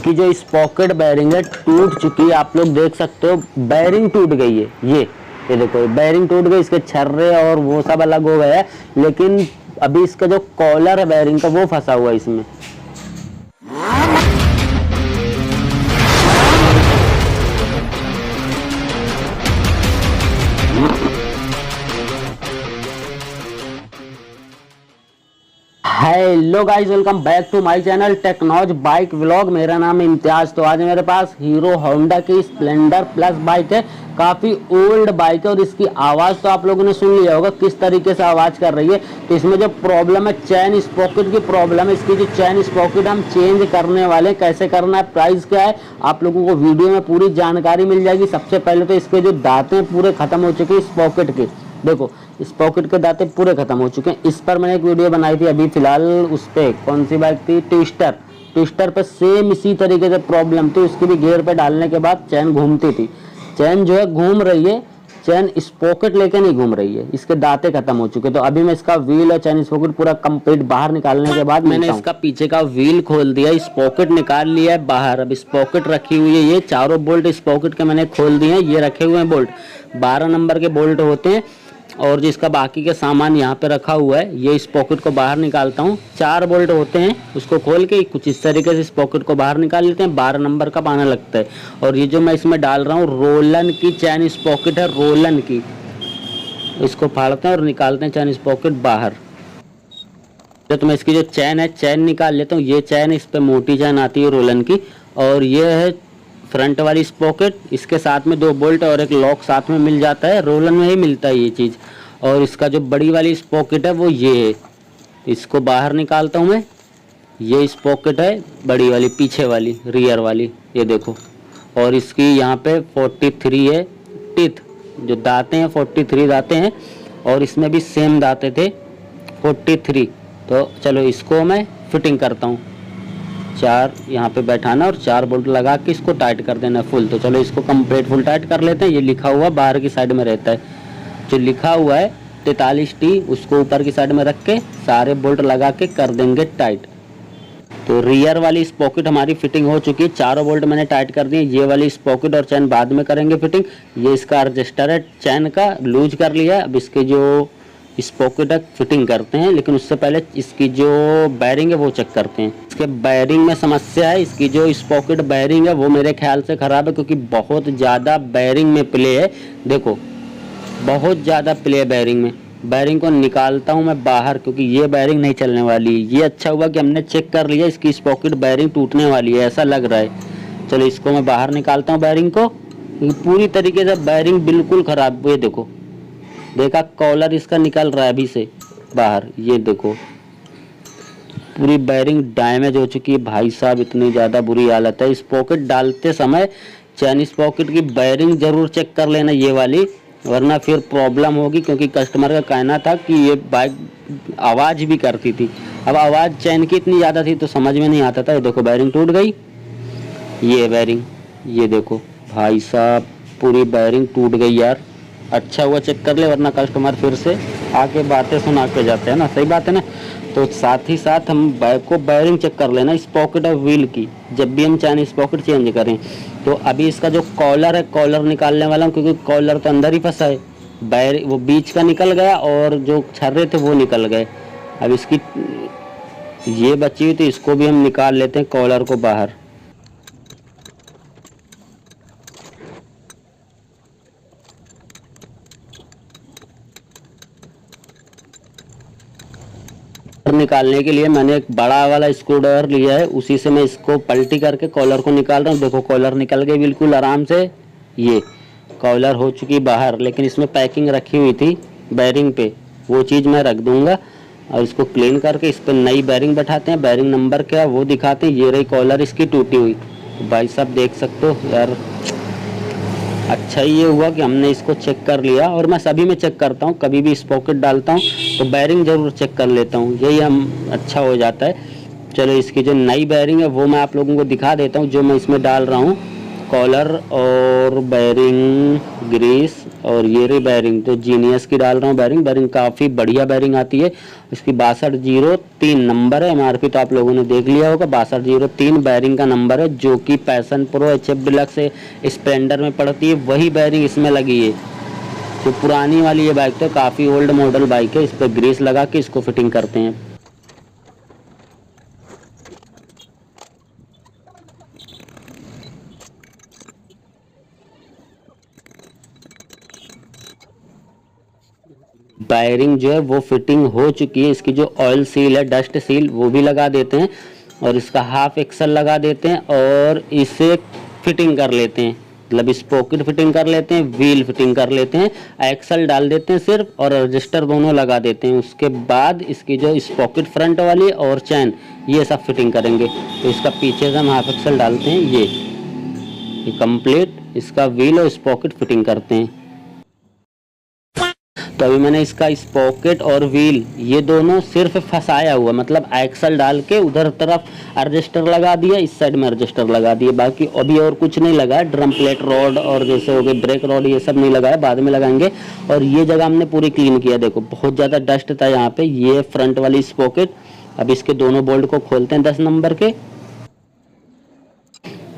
इसकी जो sprocket bearing है टूट चुकी है, आप लोग देख सकते हो बैरिंग टूट गई है। ये देखो बैरिंग टूट गई, इसके छर्रे और वो सब अलग हो गया है, लेकिन अभी इसका जो कॉलर है बैरिंग का वो फंसा हुआ है इसमें। Hello guys, welcome back to my channel Technoz bike vlog. मेरा नाम है इम्तियाज। तो आज मेरे पास हीरो होंडा की स्प्लेंडर प्लस बाइक है। काफ़ी ओल्ड बाइक है और इसकी आवाज़ तो आप लोगों ने सुन लिया होगा किस तरीके से आवाज़ कर रही है। तो इसमें जो प्रॉब्लम है चैन स्पॉकेट की प्रॉब्लम है। इसकी जो चैन स्पॉकेट हम चेंज करने वाले, कैसे करना है, प्राइस क्या है, आप लोगों को वीडियो में पूरी जानकारी मिल जाएगी। सबसे पहले तो इसके जो दांतें पूरे खत्म हो चुके हैं स्पॉकेट के, देखो स्पॉकेट के दांते पूरे खत्म हो चुके हैं। इस पर मैंने एक वीडियो बनाई थी अभी फिलहाल, उस पे कौन सी बाइक थी, ट्विस्टर पे सेम इसी तरीके से प्रॉब्लम थी। उसकी भी गियर पे डालने के बाद चैन घूमती थी। चैन जो है घूम रही है, चैन स्पॉकेट लेके नहीं घूम रही है, इसके दांते खत्म हो चुके। तो अभी मैं इसका व्हील और चैन स्पॉकेट पूरा कंप्लीट बाहर निकालने के बाद मैंने इसका पीछे का व्हील खोल दिया, स्पॉकेट निकाल लिया है बाहर। अब स्पॉकेट रखी हुई है, ये चारों बोल्ट स्पॉकेट के मैंने खोल दिए हैं। ये रखे हुए हैं बोल्ट, 12 नंबर के बोल्ट होते हैं। और जिसका बाकी के सामान यहाँ पे रखा हुआ है, ये इस पॉकेट को बाहर निकालता हूँ। 4 बोल्ट होते हैं, उसको खोल के कुछ इस तरीके से इस पॉकेट को बाहर निकाल लेते हैं। 12 नंबर का पाना लगता है। और ये जो मैं इसमें डाल रहा हूँ रोलन की चैन इस पॉकेट है, रोलन की। इसको फाड़ते हैं और निकालते हैं चैन इस पॉकेट बाहर। तो मैं इसकी जो चैन है चैन निकाल लेता हूँ। ये चैन, इस पर मोटी चैन आती है रोलन की। और ये है फ्रंट वाली स्पॉकेट, इसके साथ में 2 बोल्ट और एक लॉक साथ में मिल जाता है, रोलन में ही मिलता है ये चीज़। और इसका जो बड़ी वाली स्पॉकेट है वो ये है, इसको बाहर निकालता हूँ मैं। ये स्पॉकेट है बड़ी वाली, पीछे वाली, रियर वाली, ये देखो। और इसकी यहाँ पे 43 है टीथ, जो दांतें हैं 43 दांतें हैं। और इसमें भी सेम दांतें थे 43। तो चलो इसको मैं फिटिंग करता हूँ। 4 यहाँ पे बैठाना और 4 बोल्ट लगा के इसको टाइट कर देना फुल। तो चलो इसको कंप्लीट फुल टाइट कर लेते हैं। ये लिखा हुआ बाहर की साइड में रहता है, जो लिखा हुआ है 43T, उसको ऊपर की साइड में रख के सारे बोल्ट लगा के कर देंगे टाइट। तो रियर वाली स्पॉकेट हमारी फिटिंग हो चुकी है, 4 बोल्ट मैंने टाइट कर दिए। ये वाली स्पॉकेट और चैन बाद में करेंगे फिटिंग। ये इसका एडजस्टर है चैन का, लूज कर लिया। अब इसके जो स्पॉकेट फिटिंग करते हैं, लेकिन उससे पहले इसकी जो बैरिंग है वो चेक करते हैं। इसके बैरिंग में समस्या है। इसकी जो स्पॉकेट बैरिंग है वो मेरे ख्याल से ख़राब है, क्योंकि बहुत ज़्यादा बैरिंग में प्ले है। देखो बहुत ज़्यादा प्ले है बैरिंग में। बैरिंग को निकालता हूँ मैं बाहर, क्योंकि ये बैरिंग नहीं चलने वाली। ये अच्छा हुआ कि हमने चेक कर लिया, इसकी स्पॉकेट बैरिंग टूटने वाली है, ऐसा लग रहा है। चलो इसको मैं बाहर निकालता हूँ बैरिंग को। पूरी तरीके से बैरिंग बिल्कुल ख़राब। ये देखो, देखा कॉलर इसका निकल रहा है अभी से बाहर। ये देखो पूरी बैरिंग डैमेज हो चुकी है भाई साहब, इतनी ज़्यादा बुरी हालत है। स्पॉकेट डालते समय चैन स्पॉकेट की बैरिंग ज़रूर चेक कर लेना ये वाली, वरना फिर प्रॉब्लम होगी। क्योंकि कस्टमर का कहना था कि ये बाइक आवाज़ भी करती थी। अब आवाज़ चैन की इतनी ज़्यादा थी तो समझ में नहीं आता था। ये देखो बैरिंग टूट गई, ये बैरिंग, ये देखो भाई साहब पूरी बैरिंग टूट गई यार। अच्छा हुआ चेक कर ले, वरना कस्टमर फिर से आके बातें सुना के जाते हैं ना, सही बात है ना। तो साथ ही साथ हम बाइक को बैरिंग चेक कर लेना स्पॉकेट और व्हील की, जब भी हम चाहे स्पॉकेट चेंज करें। तो अभी इसका जो कॉलर है, कॉलर निकालने वाला हूँ, क्योंकि कॉलर तो अंदर ही फंसा है। बैरिंग वो बीच का निकल गया और जो छर्रे थे वो निकल गए। अब इसकी ये बची हुई तो इसको भी हम निकाल लेते हैं कॉलर को बाहर। निकालने के लिए मैंने एक बड़ा वाला स्क्रू ड्राइवर लिया है, उसी से मैं इसको पलटी करके कॉलर को निकाल रहा हूँ। देखो कॉलर निकल गई बिल्कुल आराम से। ये कॉलर हो चुकी बाहर, लेकिन इसमें पैकिंग रखी हुई थी बैरिंग पे, वो चीज़ मैं रख दूंगा। और इसको क्लीन करके इस पर नई बैरिंग बैठाते हैं। बैरिंग नंबर क्या है वो दिखाते हैं। ये रही कॉलर इसकी टूटी हुई। तो भाई साहब देख सकते हो यार, अच्छा ये हुआ कि हमने इसको चेक कर लिया। और मैं सभी में चेक करता हूँ, कभी भी स्पॉकेट डालता हूँ तो बैरिंग ज़रूर चेक कर लेता हूँ, यही हम अच्छा हो जाता है। चलो इसकी जो नई बैरिंग है वो मैं आप लोगों को दिखा देता हूँ, जो मैं इसमें डाल रहा हूँ। कॉलर और बैरिंग ग्रीस और ये रही बैरिंग, तो जीनियस की डाल रहा हूँ बैरिंग। बैरिंग काफ़ी बढ़िया बैरिंग आती है। इसकी 6203 नंबर है। एमआरपी तो आप लोगों ने देख लिया होगा, 6203 बैरिंग का नंबर है, जो कि passion pro HF deluxe Splendor में पड़ती है, वही बैरिंग इसमें लगी है। जो पुरानी वाली ये बाइक तो काफ़ी ओल्ड मॉडल बाइक है। इस पर ग्रीस लगा के इसको फिटिंग करते हैं। वायरिंग जो है वो फिटिंग हो चुकी है। इसकी जो ऑयल सील है, डस्ट सील, वो भी लगा देते हैं और इसका हाफ एक्सल लगा देते हैं और इसे फिटिंग कर लेते हैं। मतलब स्पॉकेट फिटिंग कर लेते हैं, व्हील फिटिंग कर लेते हैं, एक्सल डाल देते हैं सिर्फ, और रजिस्टर दोनों लगा देते हैं। उसके बाद इसकी जो स्पॉकेट फ्रंट वाली और चैन, ये सब फिटिंग करेंगे। तो इसका पीछे से हम हाफ एक्सल डालते हैं, ये कंप्लीट इसका व्हील और स्पॉकेट फिटिंग करते हैं। तो अभी मैंने इसका स्पॉकेट और व्हील ये दोनों सिर्फ फंसाया हुआ, मतलब एक्सल डाल के उधर तरफ रजिस्टर लगा दिया, इस साइड में रजिस्टर लगा दिए, बाकी अभी और कुछ नहीं लगा। ड्रम प्लेट रॉड और जैसे हो गए ब्रेक रॉड, ये सब नहीं लगाया, बाद में लगाएंगे। और ये जगह हमने पूरी क्लीन किया। देखो बहुत ज़्यादा डस्ट था यहाँ पे। ये फ्रंट वाली स्पॉकेट। अब इसके दोनों बोल्ट को खोलते हैं 10 नंबर के।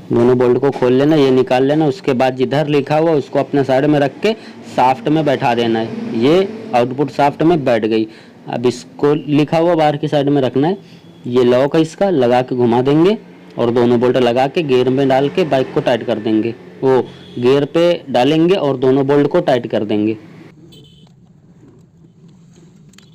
दोनों बोल्ट को खोल लेना, ये निकाल लेना। उसके बाद जिधर लिखा हुआ उसको अपने साइड में रख के शाफ्ट में बैठा देना है। ये आउटपुट शाफ्ट में बैठ गई। अब इसको लिखा हुआ बाहर की साइड में रखना है। ये लॉक है, इसका लगा के घुमा देंगे और दोनों बोल्ट लगा के गियर में डाल के बाइक को टाइट कर देंगे। वो गियर पे डालेंगे और दोनों बोल्ट को टाइट कर देंगे।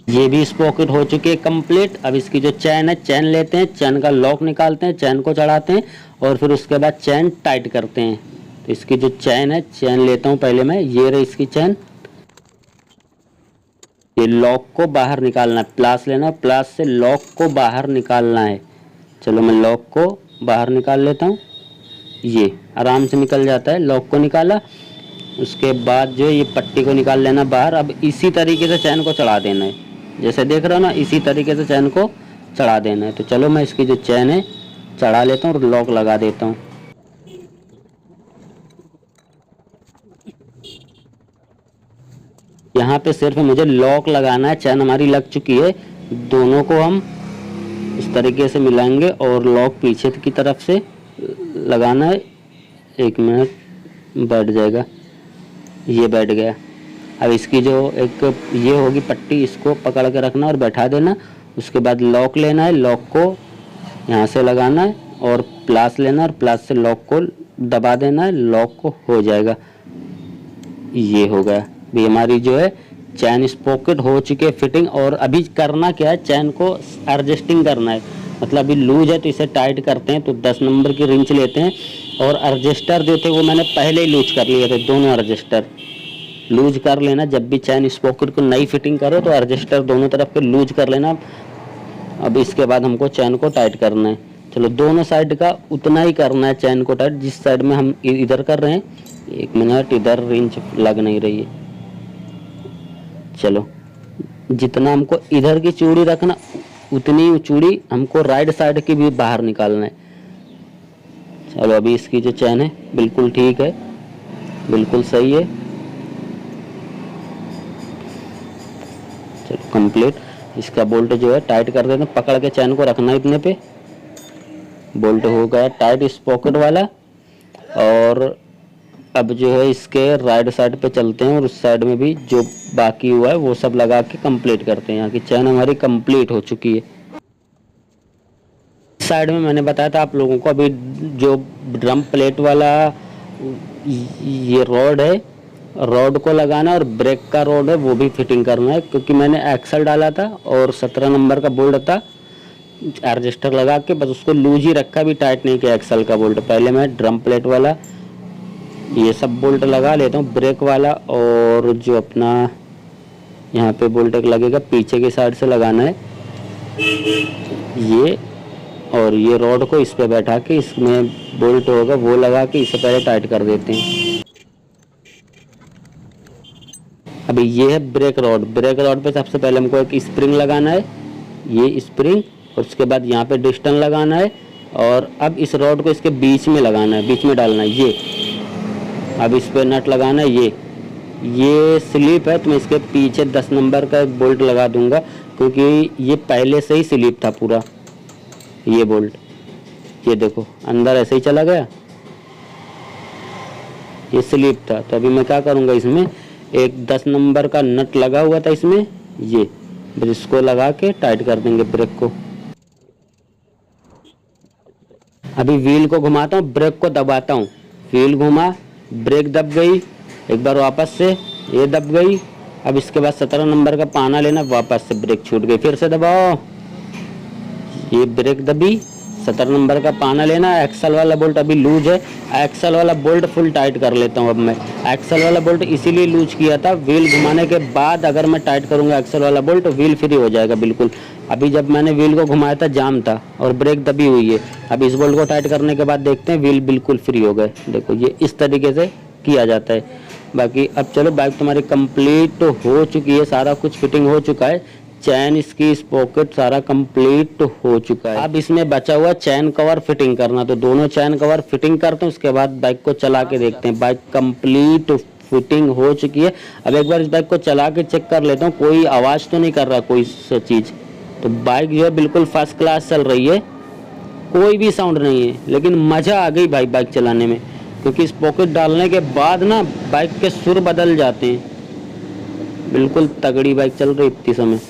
ये भी स्पॉकेट हो चुकी है कंप्लीट। अब इसकी जो चैन है, चैन लेते हैं, चैन का लॉक निकालते हैं, चैन को चढ़ाते हैं और फिर उसके बाद चैन टाइट करते हैं। तो इसकी जो चैन है, चैन लेता हूँ पहले मैं, ये रही इसकी चैन। ये लॉक को बाहर निकालना है, प्लास लेना है, प्लास से लॉक को बाहर निकालना है। चलो मैं लॉक को बाहर निकाल लेता हूँ। ये आराम से निकल जाता है। लॉक को निकाला, उसके बाद जो ये पट्टी को निकाल लेना बाहर। अब इसी तरीके से चैन को चढ़ा देना है, जैसे देख रहे हो ना, इसी तरीके से चैन को चढ़ा देना है। तो चलो मैं इसकी जो चैन है चढ़ा लेता हूँ और लॉक लगा देता हूँ। यहाँ पे सिर्फ मुझे लॉक लगाना है, चैन हमारी लग चुकी है। दोनों को हम इस तरीके से मिलाएंगे और लॉक पीछे की तरफ से लगाना है। 1 मिनट, बैठ जाएगा। ये बैठ गया। अब इसकी जो एक ये होगी पट्टी, इसको पकड़ के रखना और बैठा देना। उसके बाद लॉक लेना है, लॉक को यहाँ से लगाना है और प्लास लेना है और प्लास से लॉक को दबा देना है। लॉक को हो जाएगा। ये हो गया। भी हमारी जो है चैन स्पॉकेट हो चुके फिटिंग। और अभी करना क्या है, चैन को एडजस्टिंग करना है। मतलब अभी लूज है तो इसे टाइट करते हैं। तो 10 नंबर की रिंच लेते हैं और एडजस्टर जो थे वो मैंने पहले ही लूज कर लिए थे। दोनों एडजस्टर लूज कर लेना। जब भी चैन स्पॉकेट को नई फिटिंग करो तो एडजस्टर दोनों तरफ के लूज कर लेना। अब इसके बाद हमको चैन को टाइट करना है। चलो दोनों साइड का उतना ही करना है चैन को टाइट, जिस साइड में हम इधर कर रहे हैं। 1 मिनट, इधर रिंच लग नहीं रही है। चलो जितना हमको इधर की चूड़ी रखना, उतनी चूड़ी हमको राइट साइड की भी बाहर निकालना है। चलो अभी इसकी जो चैन है बिल्कुल ठीक है, बिल्कुल सही है। चलो कंप्लीट। इसका बोल्ट जो है टाइट कर देते हैं, पकड़ के चैन को रखना इतने पे। बोल्ट हो गया टाइट स्पॉकेट वाला। और अब जो है इसके राइट साइड पे चलते हैं और उस साइड में भी जो बाकी हुआ है वो सब लगा के कंप्लीट करते हैं। यहाँ की चैन हमारी कंप्लीट हो चुकी है। साइड में मैंने बताया था आप लोगों को, अभी जो ड्रम प्लेट वाला ये रॉड है, रॉड को लगाना और ब्रेक का रॉड है वो भी फिटिंग करना है। क्योंकि मैंने एक्सल डाला था और 17 नंबर का बोल्ट था, एडजस्टर लगा के बस उसको लूज ही रखा, भी टाइट नहीं किया एक्सल का बोल्ट। पहले मैं ड्रम प्लेट वाला ये सब बोल्ट लगा लेता हूँ, ब्रेक वाला और जो अपना यहाँ पे बोल्ट एक लगेगा पीछे की साइड से लगाना है ये। और ये रॉड को इस पे बैठा के इसमें बोल्ट होगा वो लगा के इसे पहले टाइट कर देते हैं। अभी ये है ब्रेक रॉड। ब्रेक रॉड पे सबसे पहले हमको एक स्प्रिंग लगाना है, ये स्प्रिंग, और उसके बाद यहाँ पे डिस्टन लगाना है। और अब इस रॉड को इसके बीच में लगाना है, बीच में डालना है ये। अब इस पे नट लगाना है ये, ये स्लिप है तो मैं इसके पीछे 10 नंबर का एक बोल्ट लगा दूंगा, क्योंकि ये पहले से ही स्लिप था पूरा। ये बोल्ट, ये देखो अंदर ऐसे ही चला गया, ये स्लिप था। तो अभी मैं क्या करूंगा, इसमें एक 10 नंबर का नट लगा हुआ था इसमें, ये इसको लगा के टाइट कर देंगे ब्रेक को। अभी व्हील को घुमाता हूँ, ब्रेक को दबाता हूँ, व्हील घुमा, ब्रेक दब गई, एक बार वापस से ये दब गई। अब इसके बाद 17 नंबर का पाना लेना, वापस से ब्रेक छूट गई, फिर से दबाओ, ये ब्रेक दबी, 17 नंबर का पाना लेना। एक्सल वाला बोल्ट अभी लूज है, एक्सल वाला बोल्ट फुल टाइट कर लेता हूँ। अब मैं एक्सल वाला बोल्ट इसीलिए लूज किया था, व्हील घुमाने के बाद अगर मैं टाइट करूँगा एक्सल वाला बोल्ट तो व्हील फ्री हो जाएगा बिल्कुल। अभी जब मैंने व्हील को घुमाया था जाम था और ब्रेक दबी हुई है। अब इस बोल्ट को टाइट करने के बाद देखते हैं व्हील बिल्कुल फ्री हो गए। देखो ये इस तरीके से किया जाता है। बाकी अब चलो, बाइक तुम्हारी कंप्लीट तो हो चुकी है, सारा कुछ फिटिंग हो चुका है, चैन इसकी स्पॉकेट सारा कंप्लीट हो चुका है। अब इसमें बचा हुआ चैन कवर फिटिंग करना, तो दोनों चैन कवर फिटिंग करते हैं, उसके बाद बाइक को चला के देखते हैं। बाइक कंप्लीट फिटिंग हो चुकी है। अब एक बार इस बाइक को चला के चेक कर लेता हूँ, कोई आवाज़ तो नहीं कर रहा कोई चीज़। तो बाइक जो है बिल्कुल फर्स्ट क्लास चल रही है, कोई भी साउंड नहीं है, लेकिन मज़ा आ गई भाई बाइक चलाने में, क्योंकि स्पॉकेट डालने के बाद ना बाइक के सुर बदल जाते हैं। बिल्कुल तगड़ी बाइक चल रही इतनी समय।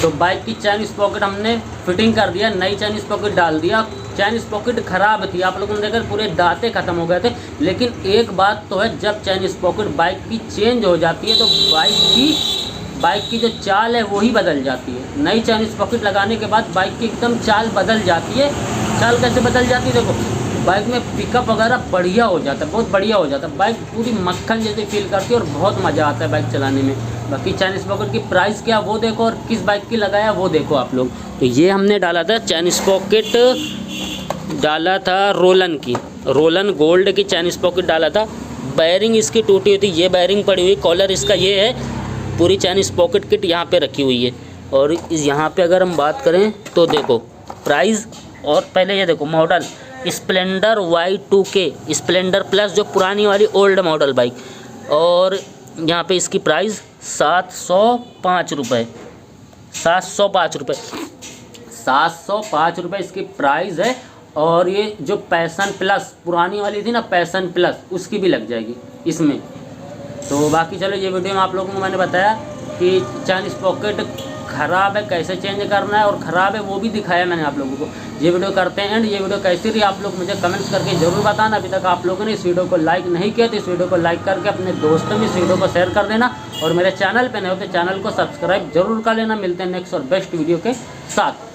तो बाइक की चैन स्पॉकेट हमने फिटिंग कर दिया, नई चैन स्पॉकेट डाल दिया। चैन स्पॉकेट खराब थी, आप लोगों ने देखा पूरे दांते खत्म हो गए थे। लेकिन एक बात तो है, जब चैन स्पॉकेट बाइक की चेंज हो जाती है तो बाइक की जो चाल है वो ही बदल जाती है। नई चैन स्पॉकेट लगाने के बाद बाइक की एकदम चाल बदल जाती है। चाल कैसे बदल जाती है, देखो बाइक में पिकअप वगैरह बढ़िया हो जाता है, बहुत बढ़िया हो जाता है। बाइक पूरी मक्खन जैसे फील करती है और बहुत मज़ा आता है बाइक चलाने में। बाकी चैन स्पॉकेट की प्राइस क्या वो देखो, और किस बाइक की लगाया वो देखो आप लोग। तो ये हमने डाला था चैन स्पॉकेट, डाला था रोलन की, रोलन गोल्ड की चैन स्पॉकेट डाला था। बैरिंग इसकी टूटी हुई थी, ये बैरिंग पड़ी हुई, कॉलर इसका ये है। पूरी चैन स्पॉकेट किट यहाँ पे रखी हुई है। और इस यहाँ पे अगर हम बात करें तो देखो प्राइस, और पहले ये देखो model Splendor Y2K Splendor plus, जो पुरानी वाली ओल्ड मॉडल बाइक। और यहाँ पे इसकी प्राइस 705 रुपये, 705 रुपये, 705 रुपये इसकी प्राइस है। और ये जो पैसन प्लस पुरानी वाली थी ना, पैसन प्लस, उसकी भी लग जाएगी इसमें। तो बाकी चलो, ये वीडियो में आप लोगों को मैंने बताया कि चैन स्पॉकेट ख़राब है कैसे चेंज करना है, और ख़राब है वो भी दिखाया मैंने आप लोगों को। ये वीडियो करते हैं एंड। ये वीडियो कैसी रही आप लोग मुझे कमेंट्स करके ज़रूर बताना। अभी तक आप लोगों ने इस वीडियो को लाइक नहीं किया तो इस वीडियो को लाइक करके अपने दोस्तों में इस वीडियो को शेयर कर देना। और मेरे चैनल पर नए हो तो चैनल को सब्सक्राइब जरूर कर लेना। मिलते हैं नेक्स्ट और बेस्ट वीडियो के साथ।